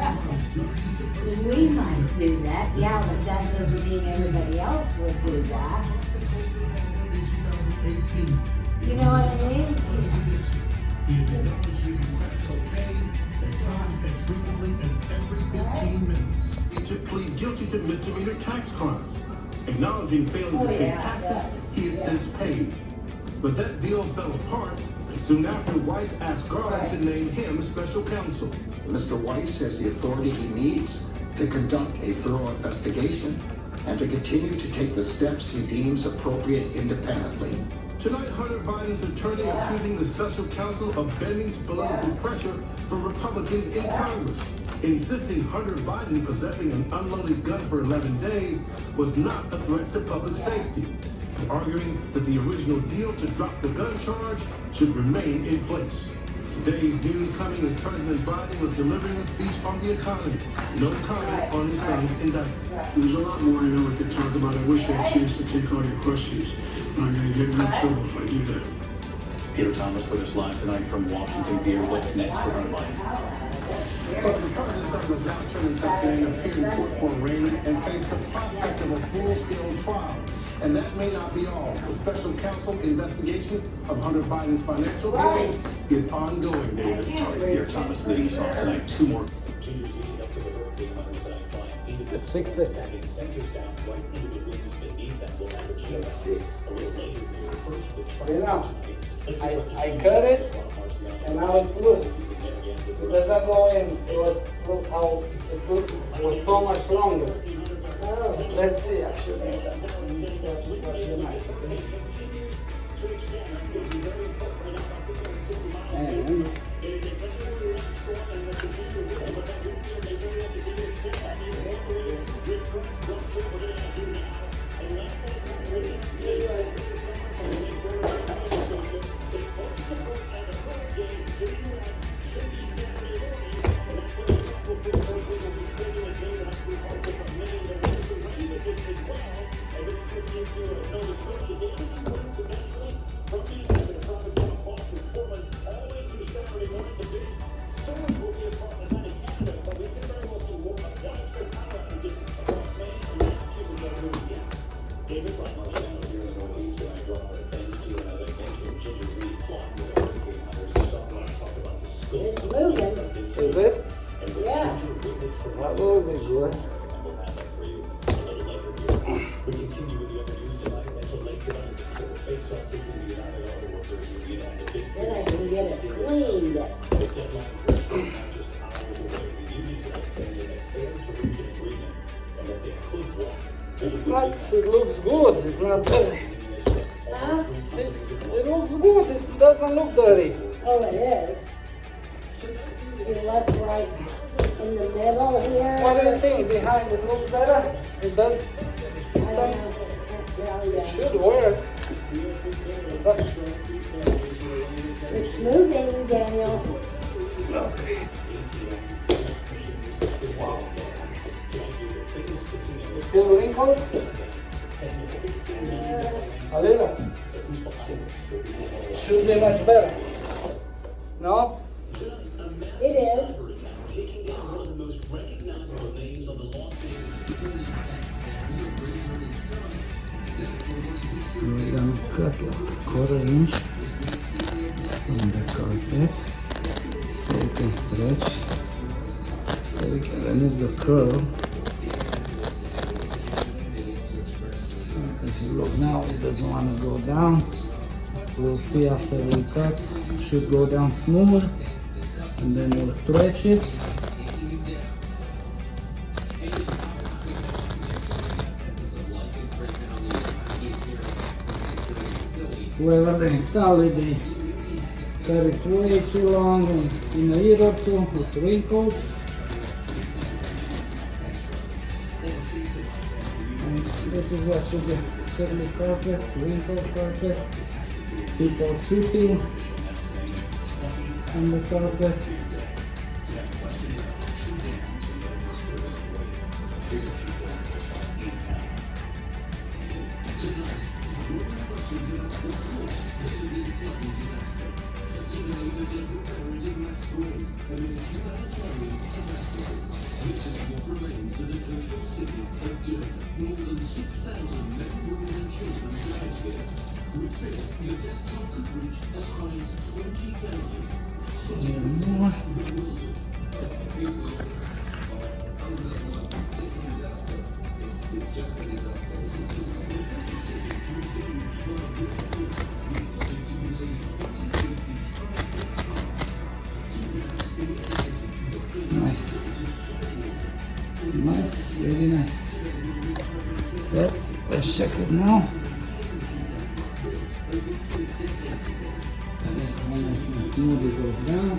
We might do that, yeah, but that doesn't mean everybody else would do that. You know what I mean? He is acknowledged using crack cocaine at times as frequently as every 15 minutes. To plead guilty to misdemeanor tax crimes. Acknowledging failing to pay taxes, he has since paid. But that deal fell apart soon after Weiss asked Garland to name him special counsel. Mr. Weiss has the authority he needs to conduct a thorough investigation and to continue to take the steps he deems appropriate independently. Tonight, Hunter Biden's attorney accusing the special counsel of bending to political pressure from Republicans in Congress, insisting Hunter Biden possessing an unloaded gun for 11 days was not a threat to public safety, arguing that the original deal to drop the gun charge should remain in place. Today's news coming as President Biden was delivering a speech on the economy. No comment on his son's indictment. There's a lot more I know we could talk about. I wish I had a chance to take all your questions. I'm going to get in trouble if I do that. Peter Thomas with us live tonight from Washington. Peter, what's next for Hunter Biden? So the president's son was now turning Saturday and appeared in court for arraignment and faced the prospect of a full-scale trial. And that may not be all. The special counsel investigation of Hunter Biden's financial gains is ongoing, David. Peter Thomas leading us off tonight. Two more. Let's fix it. See now, I cut it and now it's loose. It doesn't go in. It was, look how it's look, it was so much longer. Let's see actually. And It's moving. is it? Yeah. That looks good. We continue with the other news tonight. Metro Lake United consider face-off between the United Auto Workers Union and the Big Three. Then I can get it cleaned. The deadline for a strike now just hours away. The union tonight saying they had failed to reach an agreement and that they could walk. It's not, it looks good. It's not dirty. Huh? It looks good. It doesn't look dirty. Oh, it is. You left right in the middle here. What do you think? Behind it looks better? It does. I don't know. It should work. But It's moving, Daniel. it's still wrinkled? A little. Should be much better. No? It is. Taking down one of the most recognizable names on the Las Vegas. We're gonna cut like a quarter inch from the carpet so we can stretch, so we can remove the curl. If you look now, it doesn't want to go down. We'll see after we cut. It should go down smooth, and then we'll stretch it. Whoever they install it, they cut it way too long and in a year or two with wrinkles. And this is what you get: curly carpet, wrinkled carpet, people tripping on the carpet. More. Nice. Nice, very nice. So let's check it now. Nice and smooth, it goes down.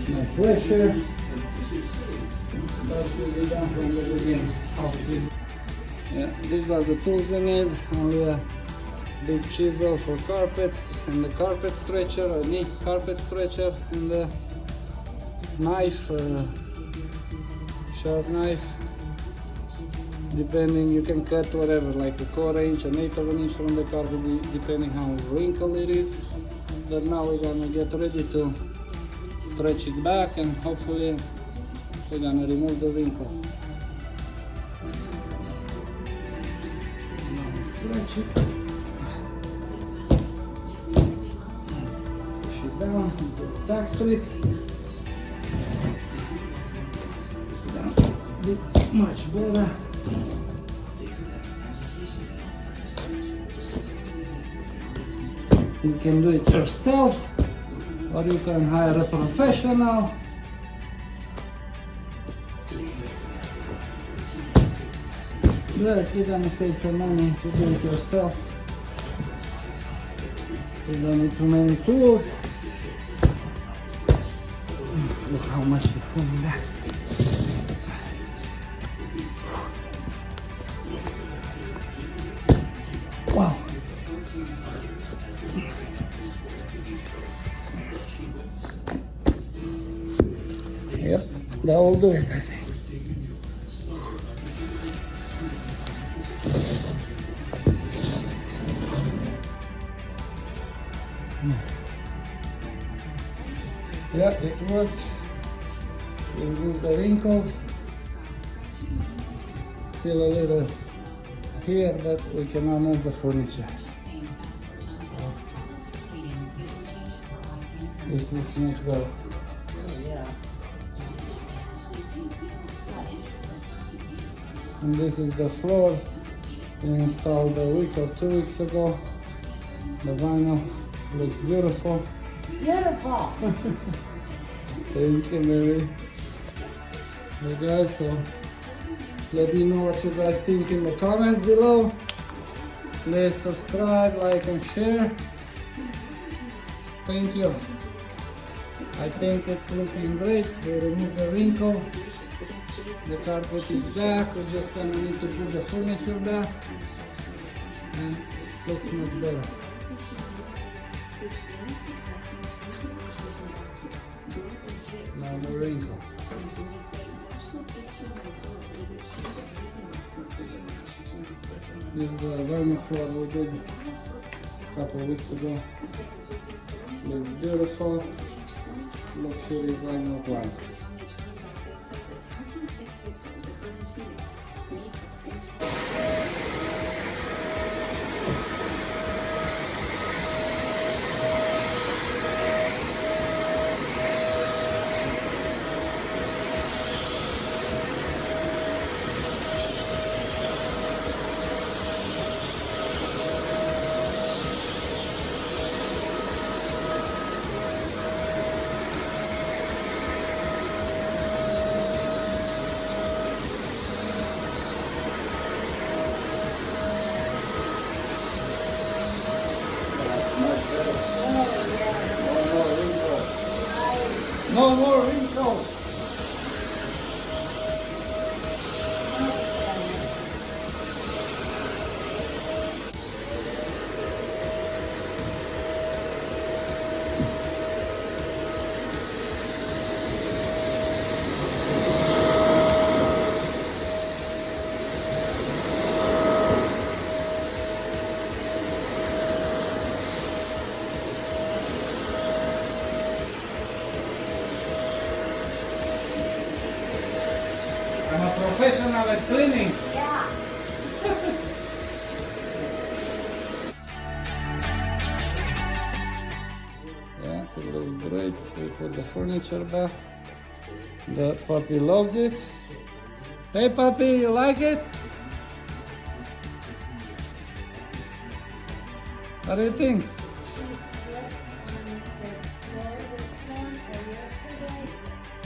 No pressure. That should be done from the beginning. Yeah, these are the tools you need. Only a big chisel for carpets and the carpet stretcher, a knee carpet stretcher, and the knife, sharp knife. Depending, you can cut whatever, like a 1/4 inch, an 1/8 of an inch from the carpet, depending how wrinkled it is. But now we're gonna get ready to stretch it back, and hopefully we're gonna remove the wrinkles. Now stretch it. Push it down into the tack strip. It's gonna be much better. You can do it yourself, or you can hire a professional. But you're gonna save some money if you do it yourself. You don't need too many tools. Look how much is coming back. Wow. Yep, that will do it, I think. Nice. Yeah, it worked. We removed the wrinkle. Still a little here, but we can now move the furniture. This looks much better. And this is the floor we installed a week or 2 weeks ago. The vinyl looks beautiful. Beautiful. Thank you, Mary. Okay guys, so let me know what you guys think in the comments below. Please subscribe, like and share. Thank you. I think it's looking great. We removed the wrinkle. The carpet is back. We're just gonna need to put the furniture back, and it looks much better. Now the wrinkle. This is the vinyl floor we did a couple of weeks ago. Looks beautiful. Luxury vinyl plank. No more wrinkles. professional at cleaning. Yeah. Yeah, it looks great. We put the furniture back. The puppy loves it. Hey puppy, you like it? What do you think? She slept on the floor this morning or yesterday,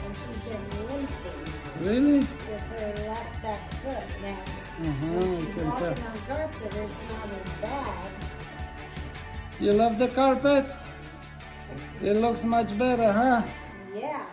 and she's been limping Really? with her left back foot now. Uh-huh, When I she's can walking tell. on carpet, it's not as bad. You love the carpet? It looks much better, huh? Yeah.